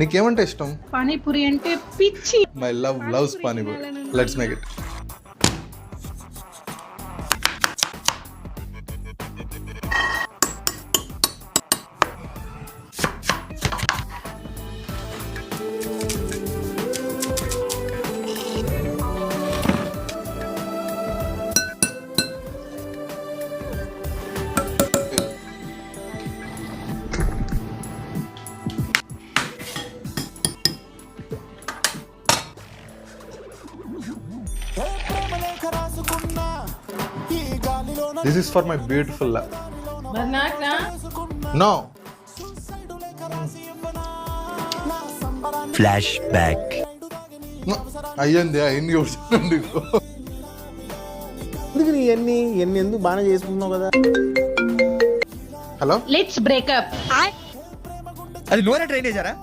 నీకేమంటే ఇష్టం? పానీపూరి అంటే పిచ్చి. My love loves panipuri. Let's make it. This is for my beautiful love. మరి నాకు No. Flashback. అయ్యింది అయ్యింది చూడండి. ఎందుకు నీ ఎన్ని ఎందుకు బాగానే చేసుకుంటున్నావు కదా. Hello, let's breakup. అది లోన డ్రైనేజారా?